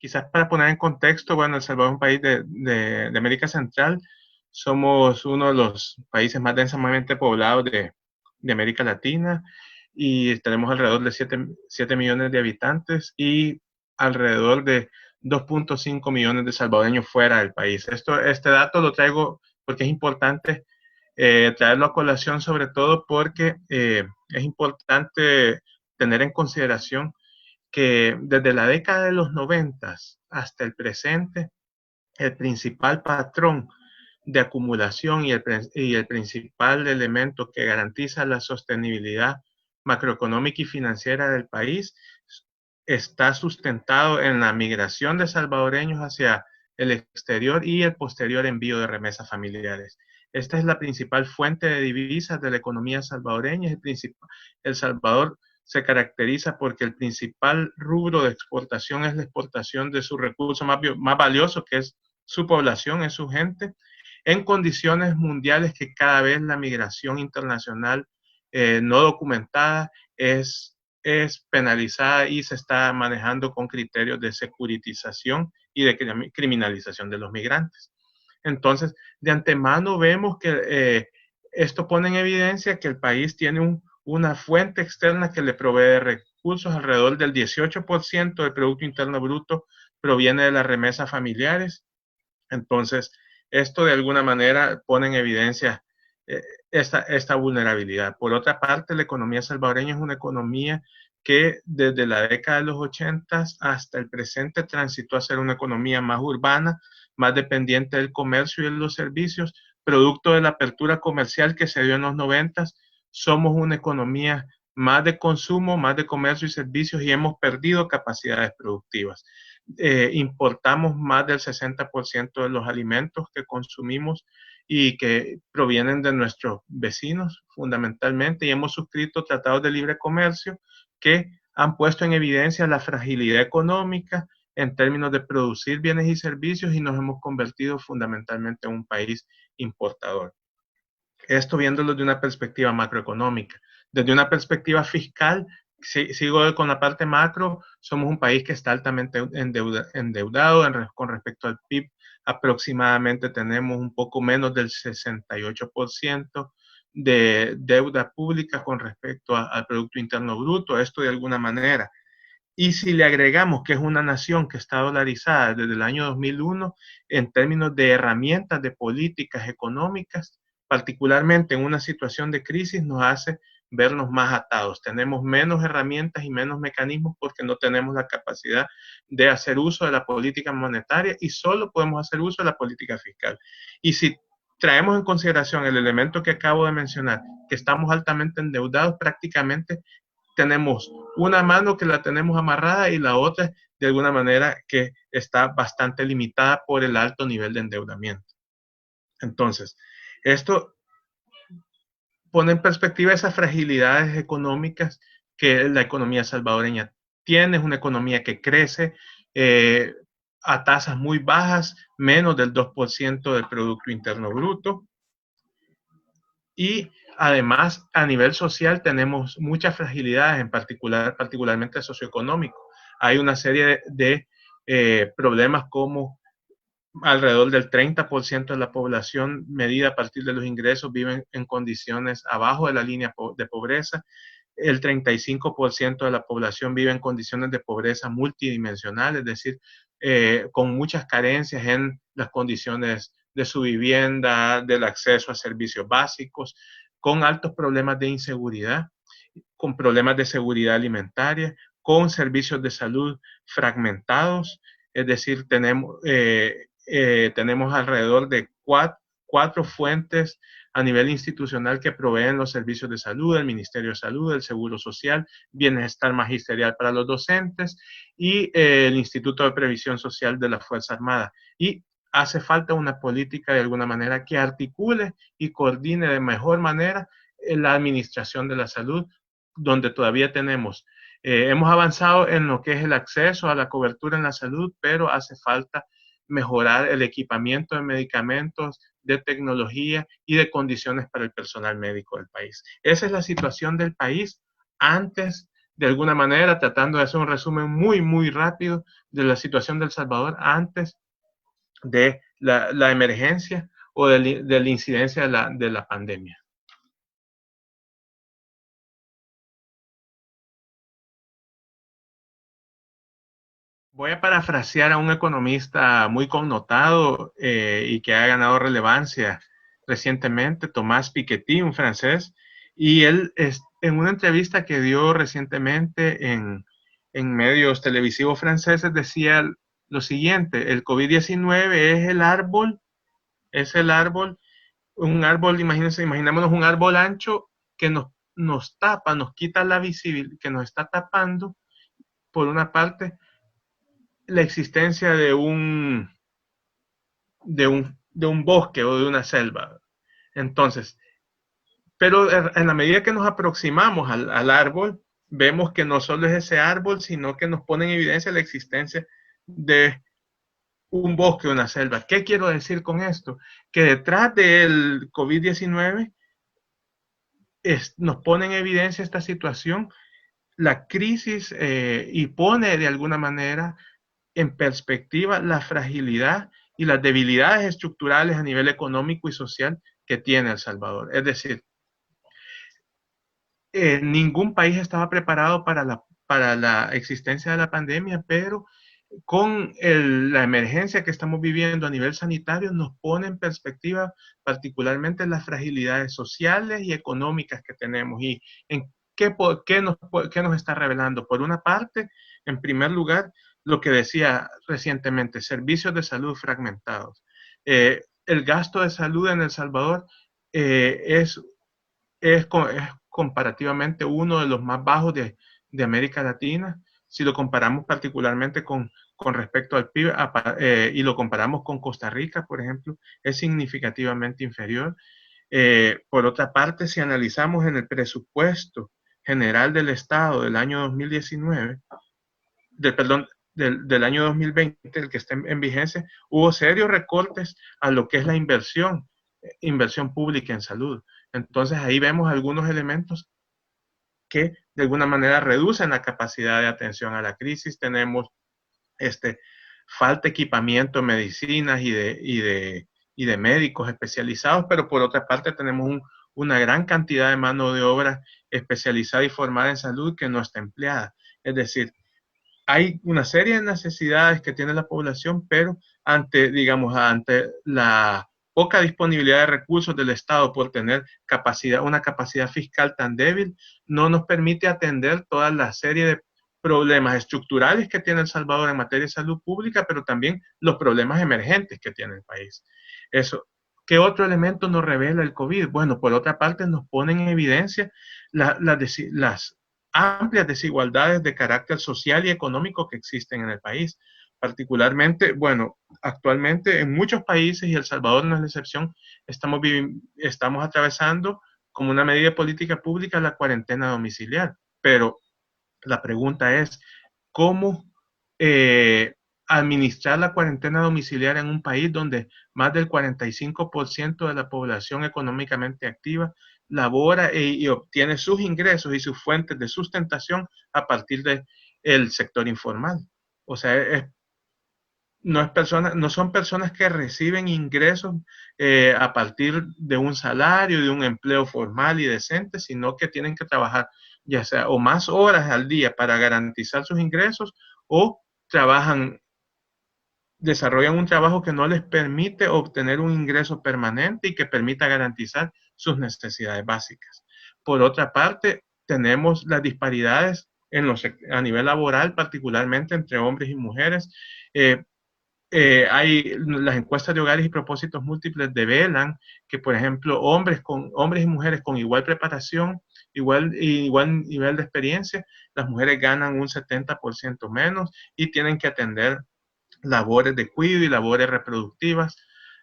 Quizás para poner en contexto, bueno, El Salvador es un país de América Central. Somos uno de los países más densamente poblados de América Latina y tenemos alrededor de 7 millones de habitantes y alrededor de 2.5 millones de salvadoreños fuera del país. Este dato lo traigo porque es importante traerlo a colación, sobre todo porque es importante tener en consideración que desde la década de los 90 hasta el presente, el principal patrón de acumulación y el principal elemento que garantiza la sostenibilidad macroeconómica y financiera del país está sustentado en la migración de salvadoreños hacia el exterior y el posterior envío de remesas familiares. Esta es la principal fuente de divisas de la economía salvadoreña. El Salvador se caracteriza porque el principal rubro de exportación es la exportación de su recurso más valioso, que es su población, es su gente, en condiciones mundiales que cada vez la migración internacional no documentada es penalizada y se está manejando con criterios de securitización y de criminalización de los migrantes. Entonces, de antemano vemos que esto pone en evidencia que el país tiene una fuente externa que le provee de recursos. Alrededor del 18% del Producto Interno Bruto proviene de las remesas familiares. Entonces, esto de alguna manera pone en evidencia eh, esta vulnerabilidad. Por otra parte, la economía salvadoreña es una economía que desde la década de los 80 hasta el presente transitó a ser una economía más urbana, más dependiente del comercio y de los servicios, producto de la apertura comercial que se dio en los 90. Somos una economía más de consumo, más de comercio y servicios y hemos perdido capacidades productivas. Importamos más del 60% de los alimentos que consumimos y que provienen de nuestros vecinos fundamentalmente, y hemos suscrito tratados de libre comercio que han puesto en evidencia la fragilidad económica en términos de producir bienes y servicios y nos hemos convertido fundamentalmente en un país importador. Esto viéndolo de una perspectiva macroeconómica. Desde una perspectiva fiscal, sigo con la parte macro, somos un país que está altamente endeudado con respecto al PIB. Aproximadamente tenemos un poco menos del 68% de deuda pública con respecto al Producto Interno Bruto. Esto de alguna manera. Y si le agregamos que es una nación que está dolarizada desde el año 2001 en términos de herramientas de políticas económicas, particularmente en una situación de crisis, nos hace vernos más atados. Tenemos menos herramientas y menos mecanismos porque no tenemos la capacidad de hacer uso de la política monetaria y solo podemos hacer uso de la política fiscal. Y si traemos en consideración el elemento que acabo de mencionar, que estamos altamente endeudados, prácticamente tenemos una mano que la tenemos amarrada y la otra de alguna manera que está bastante limitada por el alto nivel de endeudamiento. Entonces, esto pone en perspectiva esas fragilidades económicas que la economía salvadoreña tiene. Es una economía que crece a tasas muy bajas, menos del 2% del Producto Interno Bruto. Y además, a nivel social tenemos muchas fragilidades, particularmente socioeconómico. Hay una serie de problemas como alrededor del 30% de la población medida a partir de los ingresos viven en condiciones abajo de la línea de pobreza. El 35% de la población vive en condiciones de pobreza multidimensional, es decir, con muchas carencias en las condiciones de su vivienda, del acceso a servicios básicos, con altos problemas de inseguridad, con problemas de seguridad alimentaria, con servicios de salud fragmentados, es decir, tenemos alrededor de cuatro fuentes a nivel institucional que proveen los servicios de salud, el Ministerio de Salud, el Seguro Social, Bienestar Magisterial para los docentes y el Instituto de Previsión Social de la Fuerza Armada. Y hace falta una política de alguna manera que articule y coordine de mejor manera la administración de la salud, donde todavía hemos avanzado en lo que es el acceso a la cobertura en la salud, pero hace falta mejorar el equipamiento de medicamentos, de tecnología y de condiciones para el personal médico del país. Esa es la situación del país antes de alguna manera, tratando de hacer un resumen muy, muy rápido de la situación de El Salvador antes de la emergencia o de la incidencia de la pandemia. Voy a parafrasear a un economista muy connotado y que ha ganado relevancia recientemente, Thomas Piketty, un francés, y él en una entrevista que dio recientemente en medios televisivos franceses decía lo siguiente: el COVID-19 es el árbol, un árbol, imagínense, imaginémonos un árbol ancho que nos tapa, nos quita la visibilidad, que nos está tapando, por una parte, la existencia de un bosque o de una selva. Entonces, pero en la medida que nos aproximamos al árbol, vemos que no solo es ese árbol, sino que nos pone en evidencia la existencia de un bosque o una selva. ¿Qué quiero decir con esto? Que detrás del COVID-19 nos pone en evidencia esta situación, la crisis, y pone de alguna manera en perspectiva la fragilidad y las debilidades estructurales a nivel económico y social que tiene El Salvador. Es decir, ningún país estaba preparado para la existencia de la pandemia, pero con la emergencia que estamos viviendo a nivel sanitario nos pone en perspectiva particularmente las fragilidades sociales y económicas que tenemos y en qué nos está revelando. Por una parte, en primer lugar, lo que decía recientemente, servicios de salud fragmentados. El gasto de salud en El Salvador es comparativamente uno de los más bajos de América Latina. Si lo comparamos particularmente con respecto al PIB y lo comparamos con Costa Rica, por ejemplo, es significativamente inferior. Por otra parte, si analizamos en el presupuesto general del Estado del año 2019, perdón, del año 2020, el que está en vigencia, hubo serios recortes a lo que es la inversión pública en salud. Entonces ahí vemos algunos elementos que de alguna manera reducen la capacidad de atención a la crisis. Tenemos falta de equipamiento, medicinas y de médicos especializados, pero por otra parte tenemos una gran cantidad de mano de obra especializada y formada en salud que no está empleada. Es decir, hay una serie de necesidades que tiene la población, pero digamos, ante la poca disponibilidad de recursos del Estado por tener una capacidad fiscal tan débil, no nos permite atender toda la serie de problemas estructurales que tiene El Salvador en materia de salud pública, pero también los problemas emergentes que tiene el país. Eso. ¿Qué otro elemento nos revela el COVID? Bueno, por otra parte, nos pone en evidencia las amplias desigualdades de carácter social y económico que existen en el país. Particularmente, bueno, actualmente en muchos países, y El Salvador no es la excepción, estamos atravesando como una medida de política pública la cuarentena domiciliar. Pero la pregunta es, ¿cómo administrar la cuarentena domiciliaria en un país donde más del 45% de la población económicamente activa labora y obtiene sus ingresos y sus fuentes de sustentación a partir del sector informal? O sea, no son personas que reciben ingresos a partir de un salario, de un empleo formal y decente, sino que tienen que trabajar ya sea o más horas al día para garantizar sus ingresos o desarrollan un trabajo que no les permite obtener un ingreso permanente y que permita garantizar sus necesidades básicas. Por otra parte, tenemos las disparidades a nivel laboral, particularmente entre hombres y mujeres. Eh, Hay las encuestas de hogares y propósitos múltiples develan que, por ejemplo, hombres y mujeres con igual preparación, igual nivel de experiencia, las mujeres ganan un 70% menos y tienen que atender labores de cuidado y labores reproductivas,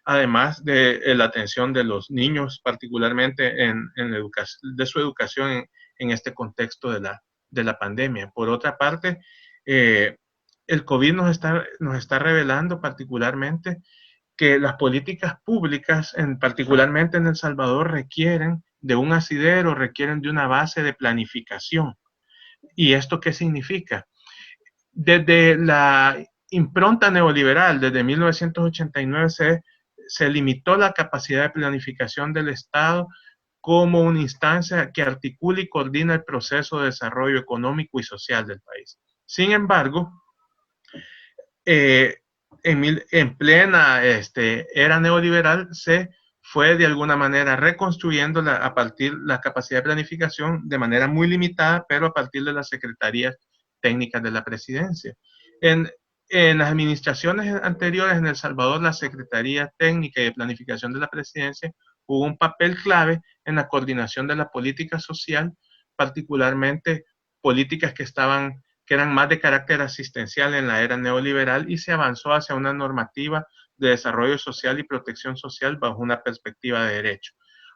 además de la atención de los niños, particularmente de su educación en este contexto de la pandemia. Por otra parte, el COVID nos está revelando particularmente que las políticas públicas, particularmente en El Salvador, requieren de un asidero, requieren de una base de planificación. ¿Y esto qué significa? Desde la impronta neoliberal, desde 1989, se limitó la capacidad de planificación del Estado como una instancia que articula y coordina el proceso de desarrollo económico y social del país. Sin embargo, eh, en plena era neoliberal se fue de alguna manera reconstruyendo a partir de la capacidad de planificación de manera muy limitada, pero a partir de las secretarías técnicas de la presidencia. En, en las administraciones anteriores en El Salvador, la Secretaría Técnica y de Planificación de la Presidencia jugó un papel clave en la coordinación de la política social, particularmente políticas que eran más de carácter asistencial en la era neoliberal, y se avanzó hacia una normativa de desarrollo social y protección social bajo una perspectiva de derecho,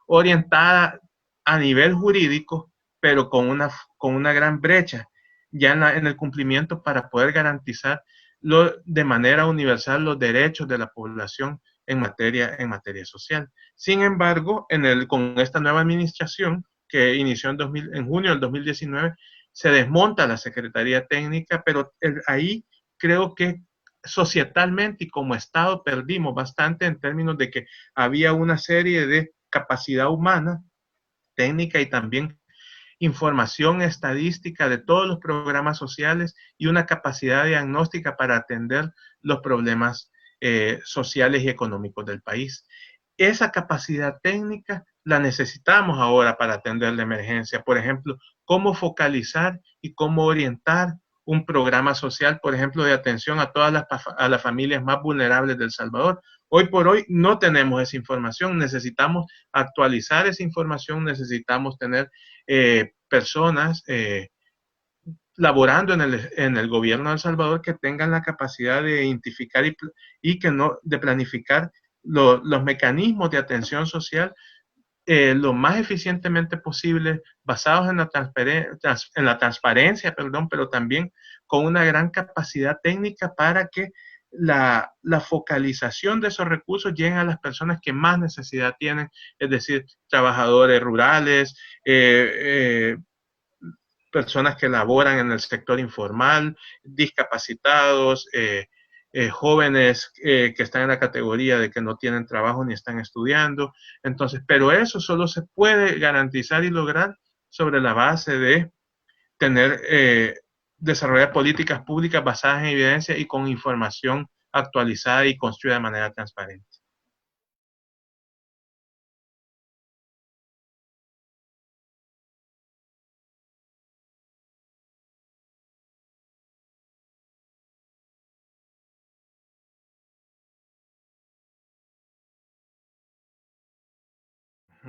orientada a nivel jurídico, pero con una gran brecha ya en el cumplimiento para poder garantizar de manera universal los derechos de la población en materia social. Sin embargo, con esta nueva administración que inició en junio del 2019, se desmonta la Secretaría Técnica, pero ahí creo que societalmente y como Estado perdimos bastante en términos de que había una serie de capacidad humana, técnica y también información estadística de todos los programas sociales y una capacidad diagnóstica para atender los problemas sociales y económicos del país. Esa capacidad técnica la necesitamos ahora para atender la emergencia. Por ejemplo, cómo focalizar y cómo orientar un programa social, por ejemplo, de atención a todas las familias más vulnerables de El Salvador. Hoy por hoy no tenemos esa información, necesitamos actualizar esa información, necesitamos tener personas laborando en el gobierno de El Salvador que tengan la capacidad de identificar y que no, de planificar los mecanismos de atención social lo más eficientemente posible, basados en la transparencia, perdón, pero también con una gran capacidad técnica para que la focalización de esos recursos lleguen a las personas que más necesidad tienen, es decir, trabajadores rurales, personas que laboran en el sector informal, discapacitados, jóvenes que están en la categoría de que no tienen trabajo ni están estudiando. Entonces, pero eso solo se puede garantizar y lograr sobre la base de tener, desarrollar políticas públicas basadas en evidencia y con información actualizada y construida de manera transparente.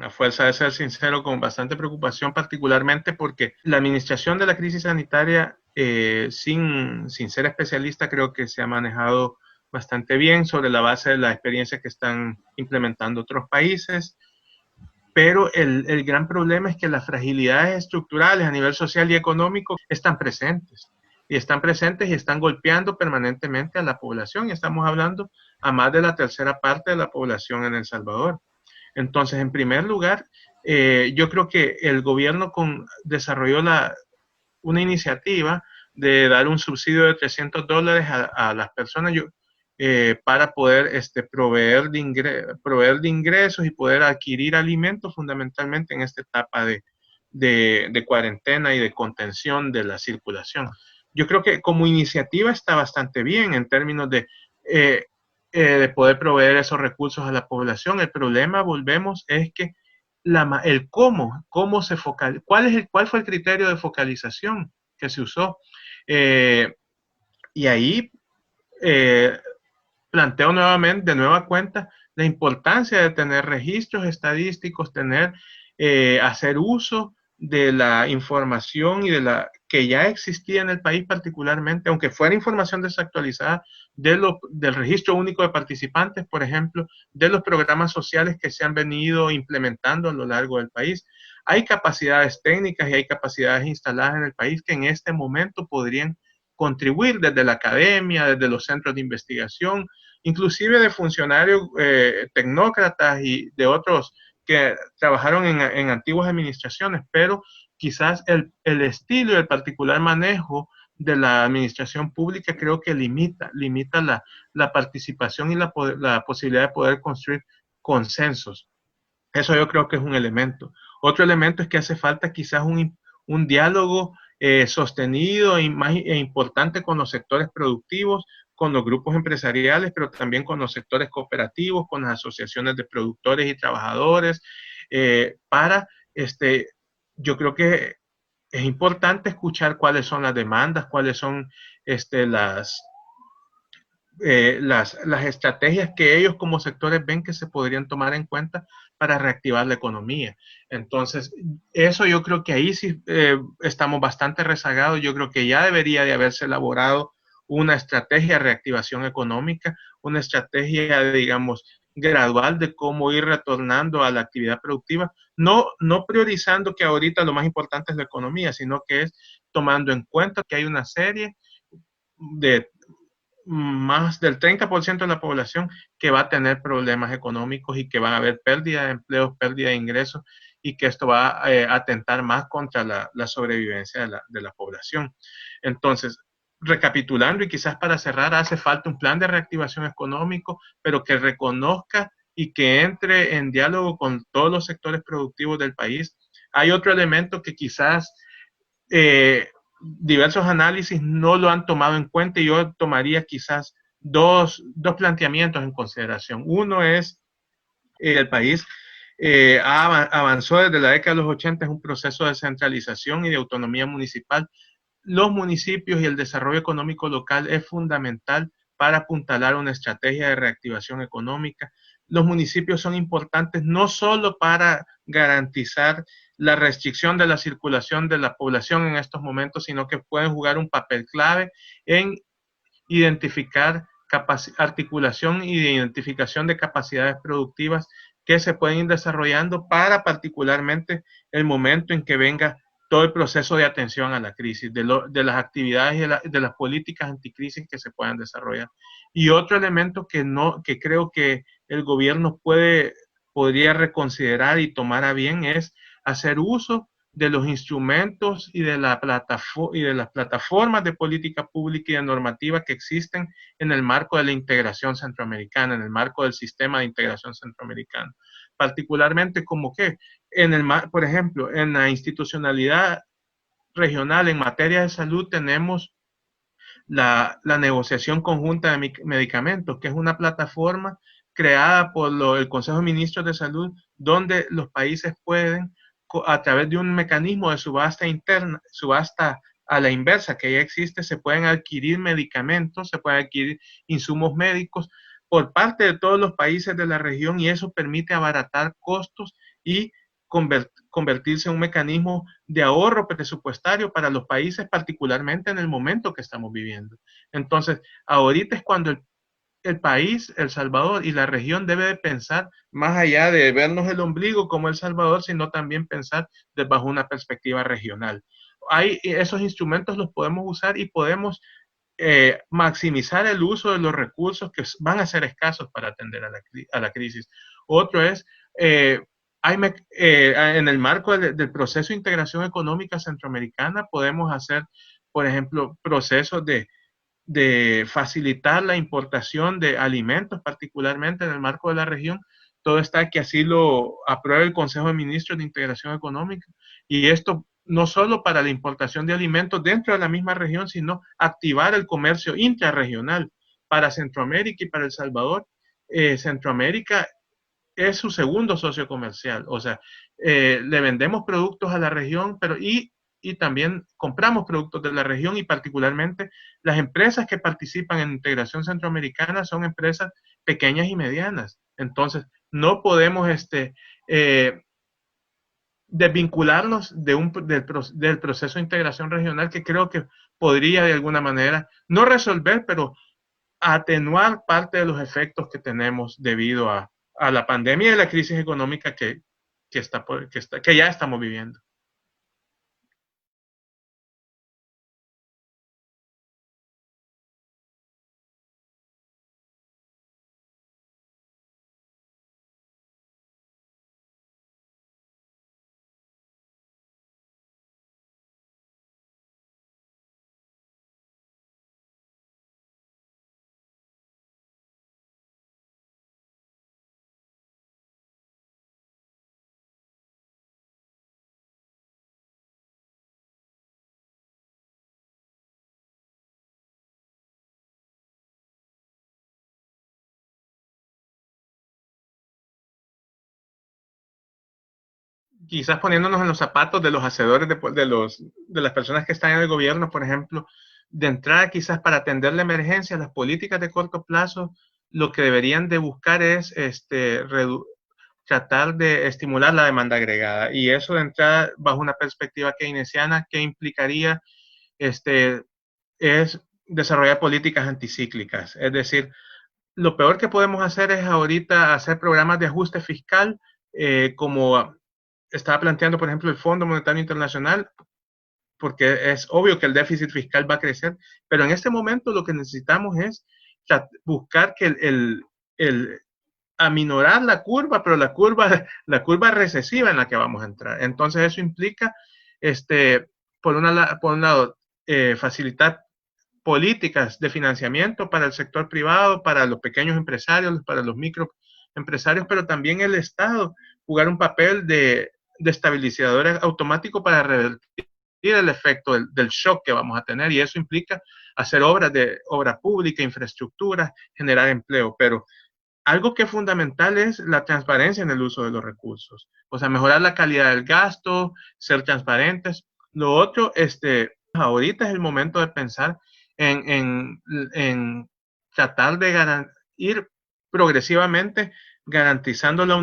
A fuerza de ser sincero, con bastante preocupación, particularmente porque la administración de la crisis sanitaria, sin ser especialista, creo que se ha manejado bastante bien sobre la base de la experiencia que están implementando otros países, pero el gran problema es que las fragilidades estructurales a nivel social y económico están presentes. Y están presentes y están golpeando permanentemente a la población. Y estamos hablando a más de la tercera parte de la población en El Salvador. Entonces, en primer lugar, yo creo que el gobierno desarrolló una iniciativa de dar un subsidio de $300 a las personas para poder proveer de ingresos y poder adquirir alimentos fundamentalmente en esta etapa de cuarentena y de contención de la circulación. Yo creo que como iniciativa está bastante bien en términos eh, de poder proveer esos recursos a la población. El problema, volvemos, es que el cómo se focaliza, cuál fue el criterio de focalización que se usó. Y ahí eh, planteo nuevamente, de nueva cuenta, la importancia de tener registros estadísticos, hacer uso de la información y de la que ya existía en el país, particularmente, aunque fuera información desactualizada, del registro único de participantes, por ejemplo, de los programas sociales que se han venido implementando a lo largo del país. Hay capacidades técnicas y hay capacidades instaladas en el país que en este momento podrían contribuir desde la academia, desde los centros de investigación, inclusive de funcionarios tecnócratas y de otros que trabajaron en antiguas administraciones, pero quizás el estilo y el particular manejo de la administración pública creo que limita la participación y la posibilidad de poder construir consensos. Eso yo creo que es un elemento. Otro elemento es que hace falta quizás un diálogo sostenido e importante con los sectores productivos, con los grupos empresariales, pero también con los sectores cooperativos, con las asociaciones de productores y trabajadores, para, yo creo que es importante escuchar cuáles son las demandas, cuáles son este, las estrategias que ellos como sectores ven que se podrían tomar en cuenta para reactivar la economía. Entonces, eso yo creo que ahí sí estamos bastante rezagados. Yo creo que ya debería de haberse elaborado una estrategia de reactivación económica, una estrategia, digamos, gradual de cómo ir retornando a la actividad productiva, no priorizando que ahorita lo más importante es la economía, sino que es tomando en cuenta que hay una serie de más del 30% de la población que va a tener problemas económicos y que van a haber pérdida de empleos, pérdida de ingresos y que esto va a atentar más contra la sobrevivencia de la población. Entonces, recapitulando y quizás para cerrar, hace falta un plan de reactivación económico, pero que reconozca y que entre en diálogo con todos los sectores productivos del país. Hay otro elemento que quizás diversos análisis no lo han tomado en cuenta y yo tomaría quizás dos planteamientos en consideración. Uno es el país avanzó desde la década de los 80 en un proceso de centralización y de autonomía municipal. Los municipios y el desarrollo económico local es fundamental para apuntalar una estrategia de reactivación económica. Los municipios son importantes no solo para garantizar la restricción de la circulación de la población en estos momentos, sino que pueden jugar un papel clave en identificar articulación y identificación de capacidades productivas que se pueden ir desarrollando para particularmente el momento en que venga todo el proceso de atención a la crisis, de las actividades y de las políticas anticrisis que se puedan desarrollar. Y otro elemento que creo que el gobierno podría reconsiderar y tomar a bien es hacer uso de los instrumentos y de las plataformas de política pública y de normativa que existen en el marco de la integración centroamericana, en el marco del sistema de integración centroamericano. Particularmente como que, por ejemplo, en la institucionalidad regional en materia de salud tenemos la negociación conjunta de medicamentos, que es una plataforma creada por el Consejo de Ministros de Salud, donde los países pueden, a través de un mecanismo de subasta interna, subasta a la inversa que ya existe, se pueden adquirir medicamentos, se pueden adquirir insumos médicos por parte de todos los países de la región y eso permite abaratar costos y convertirse en un mecanismo de ahorro presupuestario para los países, particularmente en el momento que estamos viviendo. Entonces, ahorita es cuando el país, El Salvador y la región debe de pensar más allá de vernos el ombligo como El Salvador, sino también pensar bajo una perspectiva regional. Esos instrumentos los podemos usar y podemos maximizar el uso de los recursos que van a ser escasos para atender a la crisis. Otro es, en el marco del proceso de integración económica centroamericana, podemos hacer, por ejemplo, procesos de facilitar la importación de alimentos, particularmente en el marco de la región. Todo está que así lo apruebe el Consejo de Ministros de Integración Económica. Y esto no solo para la importación de alimentos dentro de la misma región, sino activar el comercio intrarregional para Centroamérica y para El Salvador. Centroamérica es su segundo socio comercial, o sea, le vendemos productos a la región, y también compramos productos de la región y particularmente las empresas que participan en integración centroamericana son empresas pequeñas y medianas. Entonces, no podemos eh, desvincularnos del proceso de integración regional que creo que podría de alguna manera no resolver, pero atenuar parte de los efectos que tenemos debido a la pandemia y la crisis económica que ya estamos viviendo. quizás poniéndonos en los zapatos de los hacedores, de las personas que están en el gobierno, por ejemplo, de entrada quizás para atender la emergencia, las políticas de corto plazo, lo que deberían de buscar es tratar de estimular la demanda agregada. Y eso de entrada, bajo una perspectiva keynesiana, que implicaría es desarrollar políticas anticíclicas. Es decir, lo peor que podemos hacer es ahorita hacer programas de ajuste fiscal, como estaba planteando, por ejemplo, el Fondo Monetario Internacional, porque es obvio que el déficit fiscal va a crecer, pero en este momento lo que necesitamos es buscar que el aminorar la curva, pero la curva recesiva en la que vamos a entrar. Entonces eso implica, por un lado, facilitar políticas de financiamiento para el sector privado, para los pequeños empresarios, para los microempresarios, pero también el Estado jugar un papel de estabilizador automático para revertir el efecto del shock que vamos a tener, y eso implica hacer obra pública, infraestructura, generar empleo, pero algo que es fundamental es la transparencia en el uso de los recursos, o sea, mejorar la calidad del gasto, ser transparentes. Lo otro, ahorita es el momento de pensar en tratar de ir progresivamente garantizando la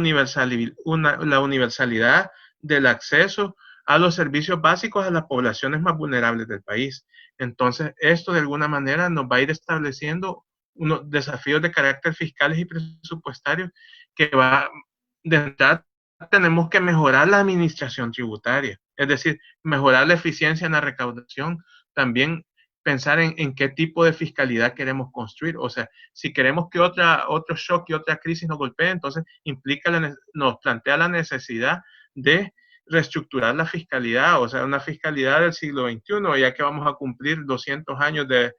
universalidad del acceso a los servicios básicos a las poblaciones más vulnerables del país. Entonces, esto de alguna manera nos va a ir estableciendo unos desafíos de carácter fiscales y presupuestarios que va de entrada. Tenemos que mejorar la administración tributaria, es decir, mejorar la eficiencia en la recaudación, también pensar en qué tipo de fiscalidad queremos construir. O sea, si queremos que otro shock y otra crisis nos golpee, entonces nos plantea la necesidad de reestructurar la fiscalidad, o sea, una fiscalidad del siglo XXI, ya que vamos a cumplir 200 años de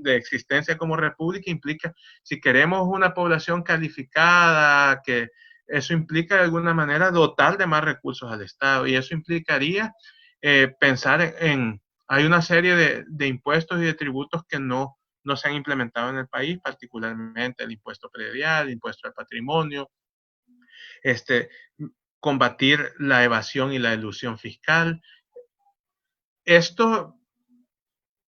existencia como república, implica, si queremos una población calificada, que eso implica de alguna manera dotar de más recursos al Estado, y eso implicaría pensar hay una serie de impuestos y de tributos que no se han implementado en el país, particularmente el impuesto predial, el impuesto al patrimonio, este, combatir la evasión y la elusión fiscal. Esto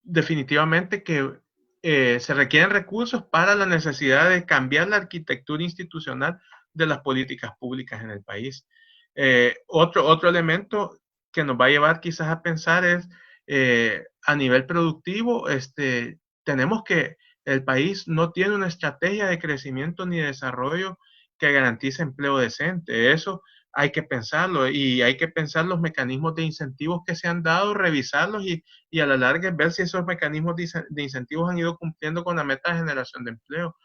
definitivamente que se requieren recursos para la necesidad de cambiar la arquitectura institucional de las políticas públicas en el país. Otro elemento que nos va a llevar quizás a pensar es a nivel productivo, tenemos que el país no tiene una estrategia de crecimiento ni de desarrollo que garantice empleo decente. Eso hay que pensarlo, y hay que pensar los mecanismos de incentivos que se han dado, revisarlos y a la larga ver si esos mecanismos de incentivos han ido cumpliendo con la meta de generación de empleo.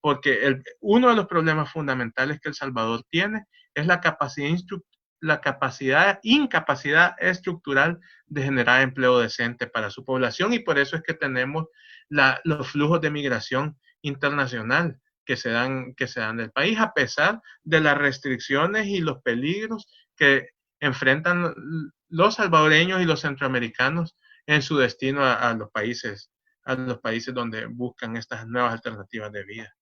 Porque uno de los problemas fundamentales que El Salvador tiene es incapacidad estructural de generar empleo decente para su población, y por eso es que tenemos los flujos de migración internacional que se dan del país, a pesar de las restricciones y los peligros que enfrentan los salvadoreños y los centroamericanos en su destino a los países donde buscan estas nuevas alternativas de vida.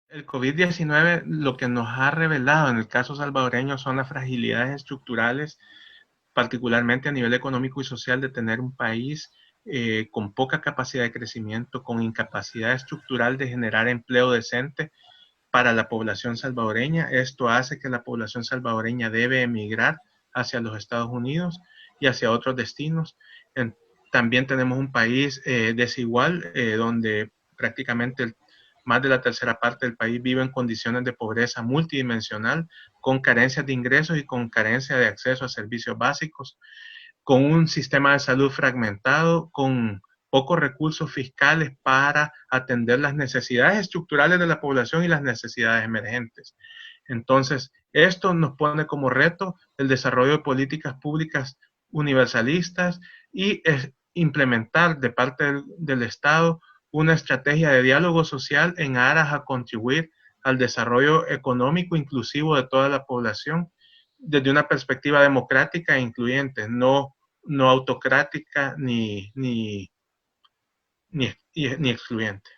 El COVID-19 lo que nos ha revelado en el caso salvadoreño son las fragilidades estructurales, particularmente a nivel económico y social, de tener un país con poca capacidad de crecimiento, con incapacidad estructural de generar empleo decente para la población salvadoreña. Esto hace que la población salvadoreña debe emigrar hacia los Estados Unidos y hacia otros destinos. También tenemos un país desigual, donde prácticamente más de la tercera parte del país vive en condiciones de pobreza multidimensional, con carencias de ingresos y con carencia de acceso a servicios básicos, con un sistema de salud fragmentado, con pocos recursos fiscales para atender las necesidades estructurales de la población y las necesidades emergentes. Entonces, esto nos pone como reto el desarrollo de políticas públicas universalistas y implementar de parte del Estado una estrategia de diálogo social en aras a contribuir al desarrollo económico inclusivo de toda la población desde una perspectiva democrática e incluyente, no autocrática ni excluyente.